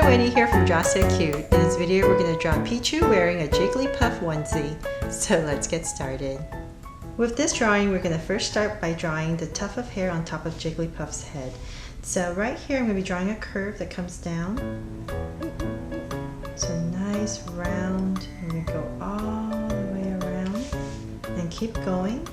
Winnie here from Draw So Cute. In this video we're going to draw Pichu wearing a Jigglypuff Onesie. So let's get started. With this drawing we're going to first start by drawing the tuft of hair on top of Jigglypuff's head. So right here I'm going to be drawing a curve that comes down. So nice round, and we go all the way around and keep going.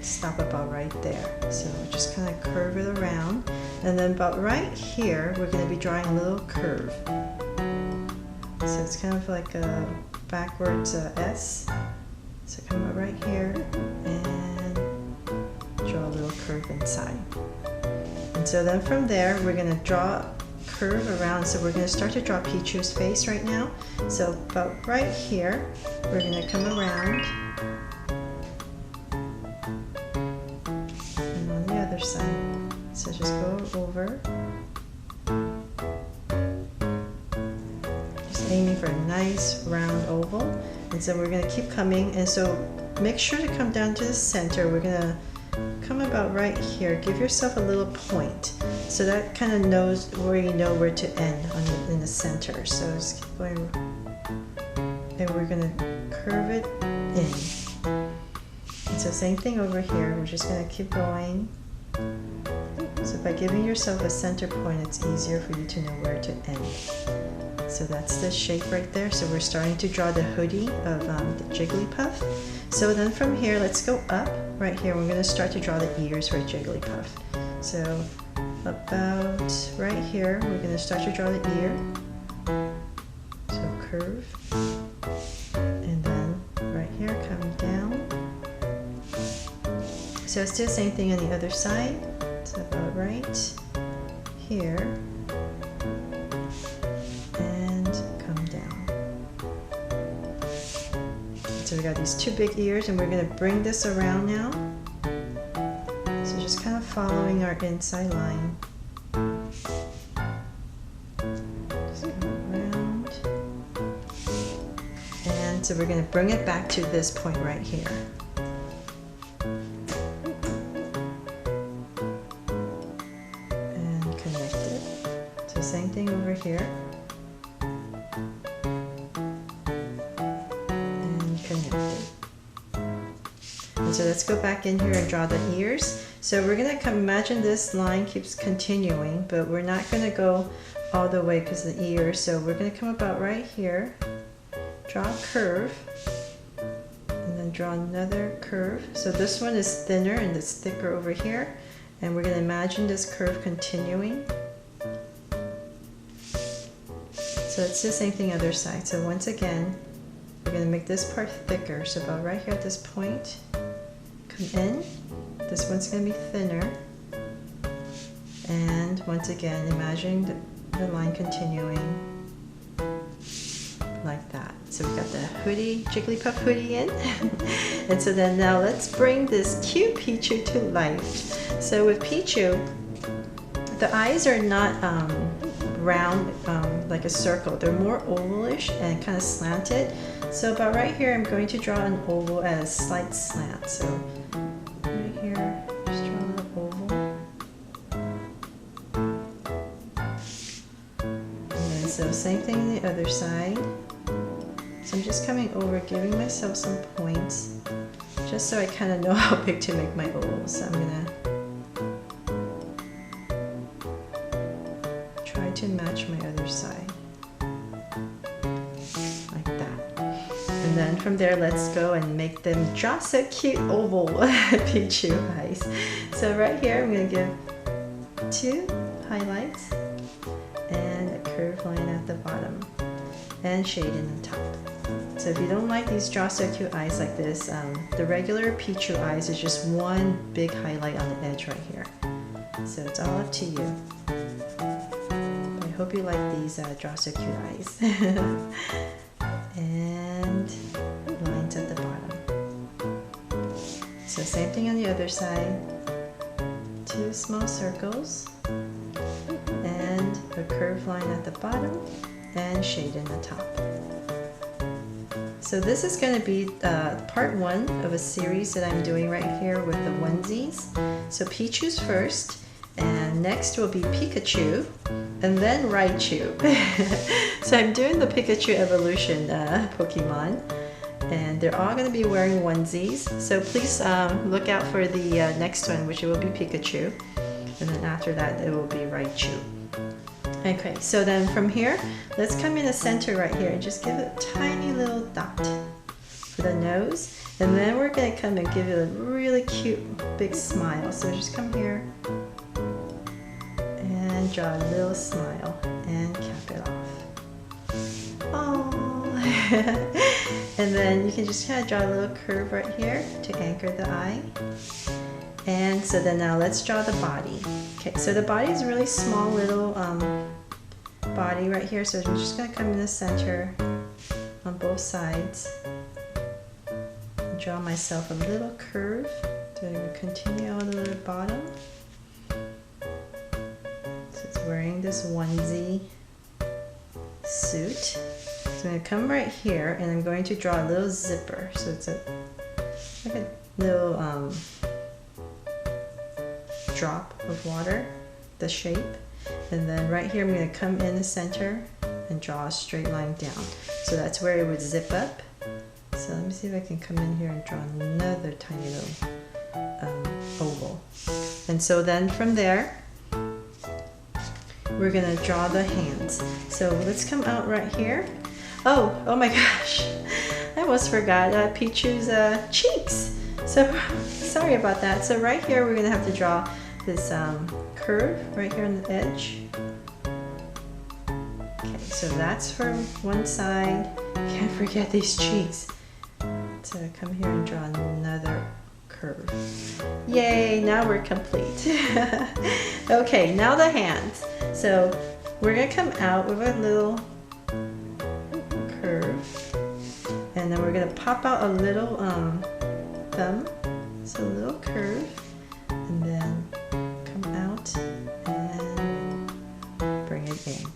Stop about right there. So just kind of curve it around, and then about right here we're going to be drawing a little curve. So it's kind of like a backwards S. So come up right here and draw a little curve inside. And so then from there we're going to draw a curve around. So we're going to start to draw Pichu's face right now. So about right here we're going to come around side. So just go over. Just aiming for a nice round oval. And so we're going to keep coming, and so make sure to come down to the center. We're going to come about right here. Give yourself a little point. So that kind of knows where you know where to end in the center. So just keep going. And we're going to curve it in. And so same thing over here. We're just going to keep going. So by giving yourself a center point, it's easier for you to know where to end. So that's the shape right there. So we're starting to draw the hoodie of the Jigglypuff. So then from here, let's go up right here. We're going to start to draw the ears for Jigglypuff. So about right here, we're going to start to draw the ear. So curve. And then right here, come down. So let's do the same thing on the other side. So about right here and come down. So we got these two big ears, and we're going to bring this around now. So just kind of following our inside line. Just go around. And so we're going to bring it back to this point right here. Same thing over here, and connect it. And so let's go back in here and draw the ears. So we're going to imagine this line keeps continuing, but we're not going to go all the way because of the ears. So we're going to come about right here, draw a curve, and then draw another curve. So this one is thinner and it's thicker over here, and we're going to imagine this curve continuing. So it's the same thing other side. So once again, we're going to make this part thicker. So about right here at this point, come in. This one's going to be thinner. And once again, imagine the line continuing like that. So we got the hoodie, Jigglypuff hoodie in. And so then now let's bring this cute Pichu to life. So with Pichu, the eyes are not round like a circle. They're more ovalish and kind of slanted. So about right here I'm going to draw an oval at a slight slant. So right here, just draw a little oval. And then so same thing on the other side. So I'm just coming over, giving myself some points just so I kind of know how big to make my oval. So I'm gonna to match my other side like that, and then from there let's go and make them draw so cute oval Pichu eyes. So right here I'm going to give two highlights and a curved line at the bottom and shade in the top. So if you don't like these draw so cute eyes like this, the regular Pichu eyes is just one big highlight on the edge right here. So it's all up to you. Hope you like these draw so cute eyes. And lines at the bottom. So same thing on the other side. Two small circles and a curved line at the bottom and shade in the top. So this is going to be part one of a series that I'm doing right here with the onesies. So Pichu's first, And next will be Pikachu, and then Raichu. So I'm doing the Pikachu evolution Pokemon, and they're all going to be wearing onesies. So please look out for the next one, which will be Pikachu, and then after that it will be Raichu. Okay, so then from here, let's come in the center right here and just give it a tiny little dot for the nose. And then we're going to come and give it a really cute big smile. So just come here and draw a little smile and cap it off. Oh. And then you can just kind of draw a little curve right here to anchor the eye. And so then now let's draw the body. Okay, so the body is a really small little body right here. So I'm just going to come in the center on both sides. Draw myself a little curve to continue on the bottom. So it's wearing this onesie suit. So I'm going to come right here and I'm going to draw a little zipper. So it's like a little drop of water, the shape. And then right here I'm going to come in the center and draw a straight line down. So that's where it would zip up. So let me see if I can come in here and draw another tiny little oval. And so then from there, we're gonna draw the hands. So let's come out right here. Oh my gosh, I almost forgot Pichu's cheeks. So sorry about that. So right here, we're gonna have to draw this curve right here on the edge. Okay, so that's for one side. Can't forget these cheeks. So come here and draw another curve. Yay, now we're complete. Okay, now the hands. So we're gonna come out with a little curve, and then we're gonna pop out a little thumb. So a little curve, and then come out and bring it in.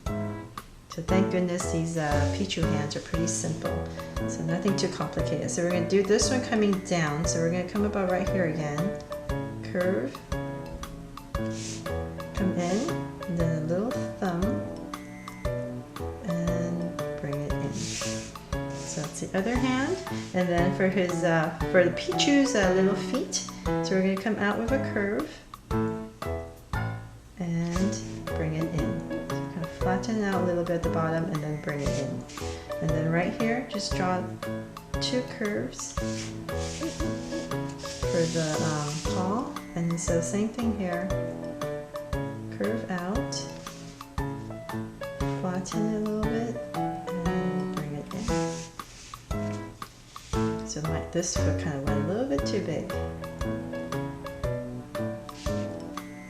So thank goodness these Pichu hands are pretty simple. So nothing too complicated. So we're going to do this one coming down. So we're going to come about right here again. Curve. Come in. And then a little thumb. And bring it in. So that's the other hand. And then for his, for the Pichu's little feet. So we're going to come out with a curve. And bring it in. Flatten it out a little bit at the bottom and then bring it in. And then right here, just draw two curves for the paw. And so same thing here. Curve out, flatten it a little bit, and bring it in. So this foot kind of went a little bit too big.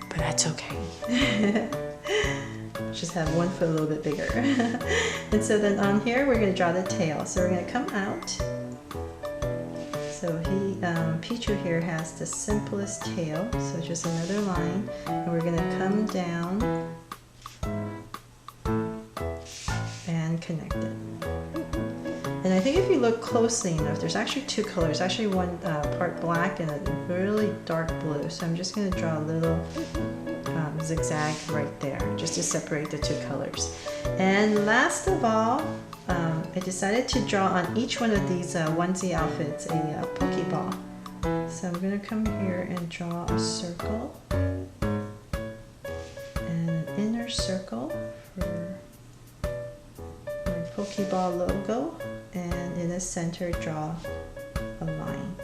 But that's okay. Just have one foot a little bit bigger. And so then on here we're going to draw the tail. So we're going to come out. So Pichu here has the simplest tail. So just another line. And we're going to come down and connect it. And I think if you look closely enough, there's actually two colors. Actually one part black and a really dark blue. So I'm just going to draw a little zigzag right there just to separate the two colors. And last of all, I decided to draw on each one of these onesie outfits a Pokeball. So I'm going to come here and draw a circle and an inner circle for my Pokeball logo, and in the center draw a line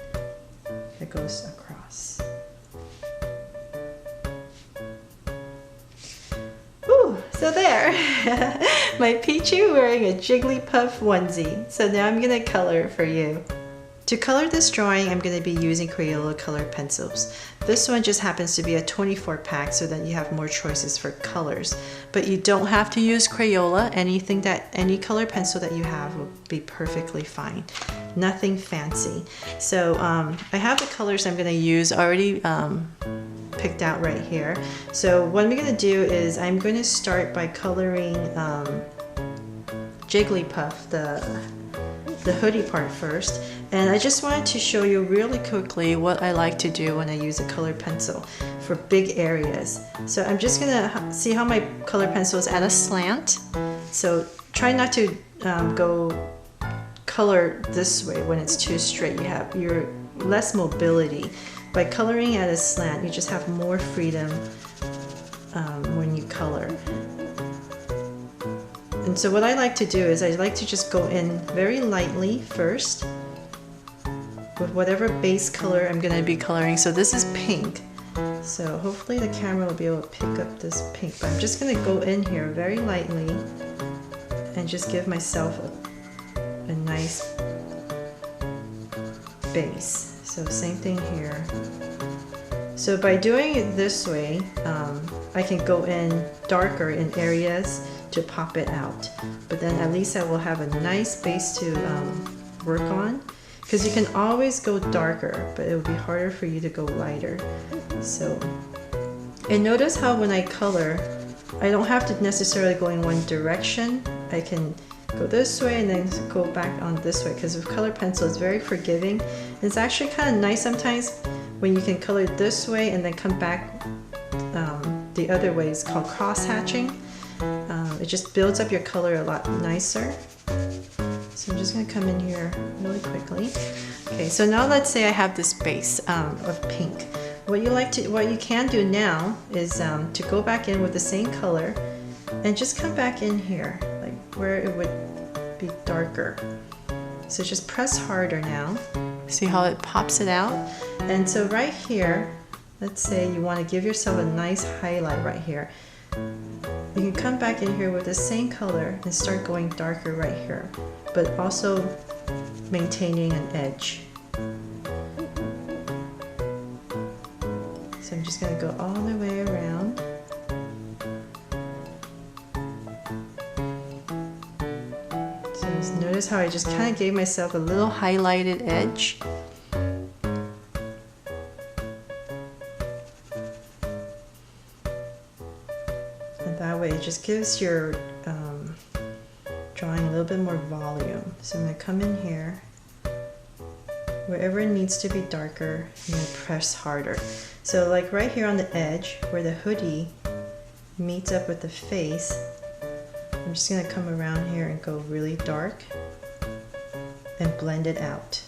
that goes across. So there, my Pichu wearing a Jigglypuff onesie. So now I'm gonna color for you. To color this drawing, I'm gonna be using Crayola colored pencils. This one just happens to be a 24 pack, so that you have more choices for colors. But you don't have to use Crayola. Any color pencil that you have will be perfectly fine. Nothing fancy. So I have the colors I'm gonna use already picked out right here. So what I'm going to do is I'm going to start by coloring Jigglypuff, the the hoodie part first. And I just wanted to show you really quickly what I like to do when I use a colored pencil for big areas. So I'm just gonna see how my colored pencil is at a slant. So try not to go color this way when it's too straight. You're less mobility. By coloring at a slant, you just have more freedom when you color. And so what I like to do is I like to just go in very lightly first with whatever base color I'm going to be coloring. So this is pink. So hopefully the camera will be able to pick up this pink. But I'm just going to go in here very lightly and just give myself a nice base. So same thing here. So by doing it this way, I can go in darker in areas to pop it out. But then at least I will have a nice base to work on. Because you can always go darker, but it will be harder for you to go lighter. So, and notice how when I color, I don't have to necessarily go in one direction. I can go this way and then go back on this way, because with colored pencil it's very forgiving. It's actually kind of nice sometimes when you can color this way and then come back the other way. It's called cross hatching. It just builds up your color a lot nicer. So I'm just going to come in here really quickly. Okay, so now let's say I have this base of pink. What you can do now is to go back in with the same color and just come back in here, like where it would be darker. So just press harder now. See how it pops it out? And so right here, let's say you want to give yourself a nice highlight right here. You can come back in here with the same color and start going darker right here, but also maintaining an edge. So I'm just going to go all the way around. So just notice how I just kind of gave myself a little highlighted edge. That way it just gives your drawing a little bit more volume. So I'm going to come in here. Wherever it needs to be darker, I'm going to press harder. So like right here on the edge where the hoodie meets up with the face, I'm just going to come around here and go really dark and blend it out.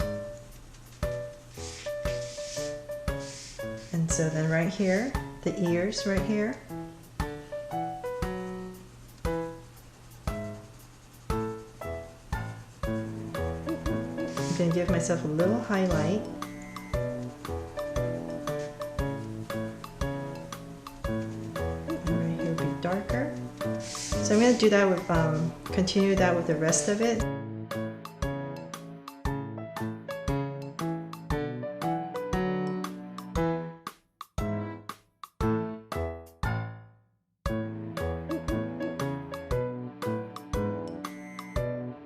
And so then right here, the ears right here, I'm going to give myself a little highlight. And right here will be darker. So I'm going to do that with, continue that with the rest of it.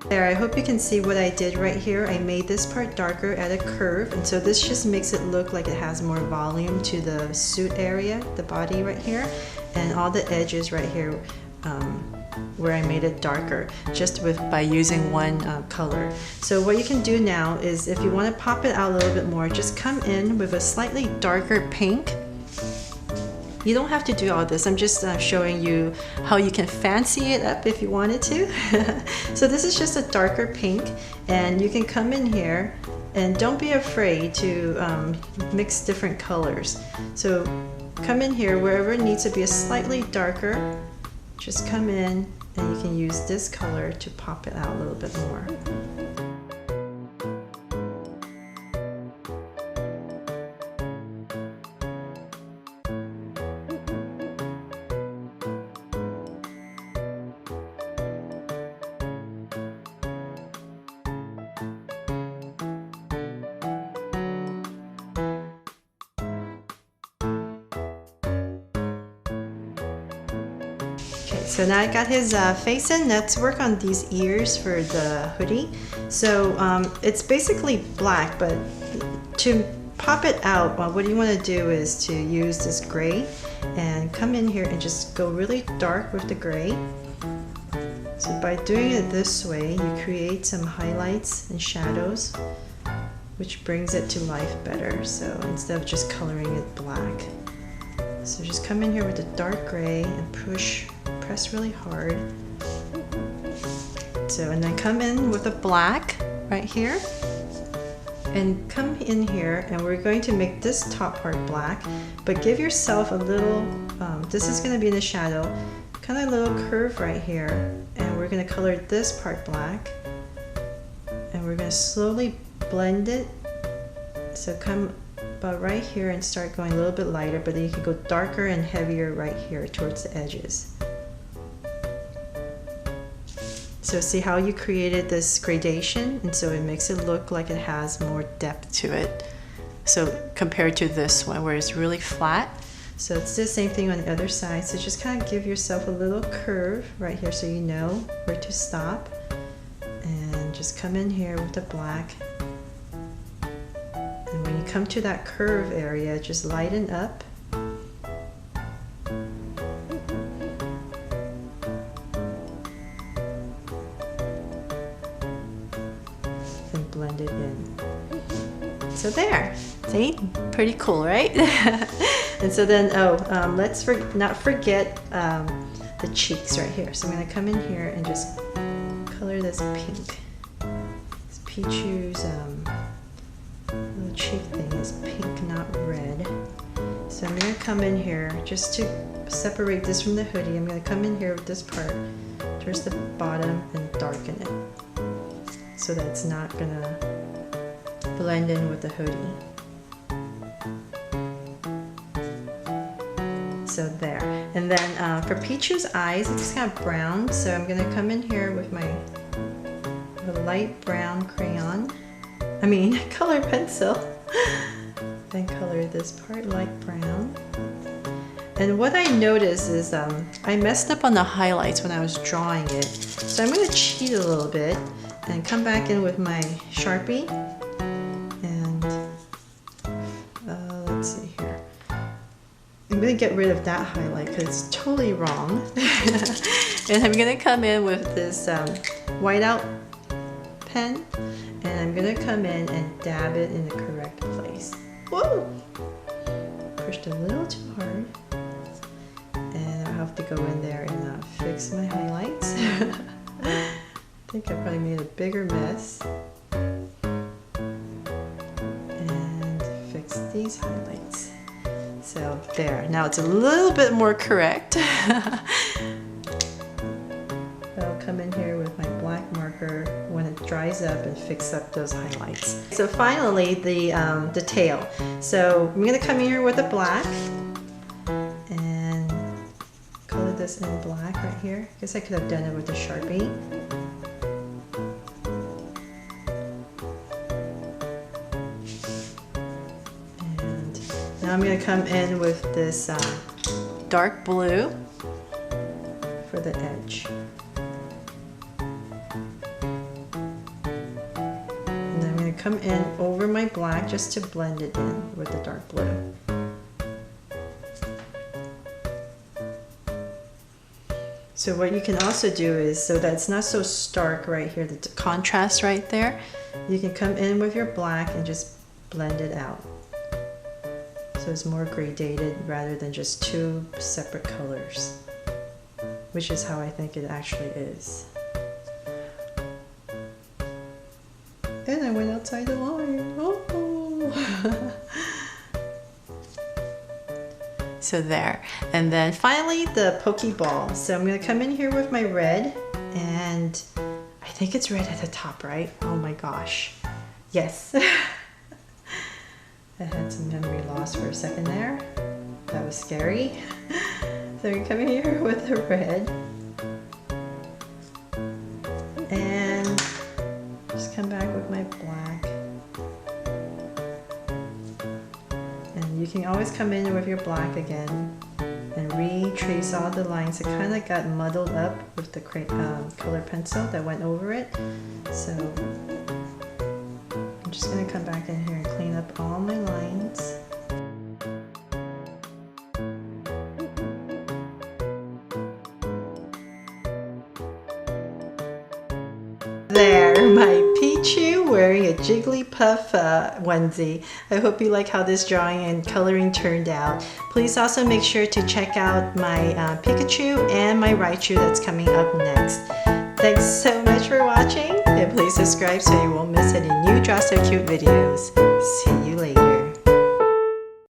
There, I hope you can see what I did right here. I made this part darker at a curve, and so this just makes it look like it has more volume to the suit area, the body right here, and all the edges right here where I made it darker just by using one color. So what you can do now is if you want to pop it out a little bit more, just come in with a slightly darker pink. You don't have to do all this. I'm just showing you how you can fancy it up if you wanted to. So this is just a darker pink, and you can come in here and don't be afraid to mix different colors. So come in here wherever it needs to be a slightly darker, just come in and you can use this color to pop it out a little bit more. So now I got his face in. Let's work on these ears for the hoodie. So it's basically black, but to pop it out, what you want to do is to use this gray and come in here and just go really dark with the gray. So by doing it this way, you create some highlights and shadows, which brings it to life better. So instead of just coloring it black. So just come in here with the dark gray and press really hard. So, and then come in with the black right here. And come in here, and we're going to make this top part black, but give yourself a little, this is going to be in the shadow, kind of a little curve right here, and we're going to color this part black, and we're going to slowly blend it. So come about right here and start going a little bit lighter, but then you can go darker and heavier right here towards the edges. So see how you created this gradation, and so it makes it look like it has more depth to it. So compared to this one where it's really flat. So it's the same thing on the other side. So just kind of give yourself a little curve right here so you know where to stop. And just come in here with the black. And when you come to that curve area, just lighten up. Blend it in. So there, see, pretty cool, right? And so then, let's not forget the cheeks right here. So I'm going to come in here and just color this pink. This Pichu's little cheek thing is pink, not red. So I'm going to come in here just to separate this from the hoodie. I'm going to come in here with this part towards the bottom and darken it, so that it's not gonna blend in with the hoodie. So there. And then for Pichu's eyes, it's kind of brown, so I'm gonna come in here with my light brown crayon, color pencil, and color this part light brown. And what I noticed is I messed up on the highlights when I was drawing it, so I'm gonna cheat a little bit and come back in with my Sharpie, and let's see here. I'm going to get rid of that highlight because it's totally wrong. And I'm going to come in with this whiteout pen, and I'm going to come in and dab it in the correct place. Whoa! Pushed a little too hard. And I'll have to go in there and fix my highlights. I think I probably made a bigger mess, and fix these highlights. So there, now it's a little bit more correct. I'll come in here with my black marker when it dries up and fix up those highlights. So finally the tail. So I'm going to come in here with a black and color this in black right here. I guess I could have done it with a Sharpie. Now I'm going to come in with this dark blue for the edge. And then I'm going to come in over my black just to blend it in with the dark blue. So what you can also do is, so that it's not so stark right here, the contrast right there, you can come in with your black and just blend it out. So it's more gradated rather than just two separate colors, which is how I think it actually is. And I went outside the line. Oh. So there. And then finally the Pokeball. So I'm going to come in here with my red, and I think it's red at the top, right? Oh my gosh. Yes. I had some memory loss for a second there. That was scary. So I'm coming here with the red. And just come back with my black. And you can always come in with your black again and retrace all the lines. It kind of got muddled up with the color pencil that went over it. So I'm just going to come back in here and clean up all my lines. wearing a Jigglypuff onesie. I hope you like how this drawing and coloring turned out. Please also make sure to check out my Pikachu and my Raichu that's coming up next. Thanks so much for watching, and please subscribe so you won't miss any new Draw So Cute videos. See you later.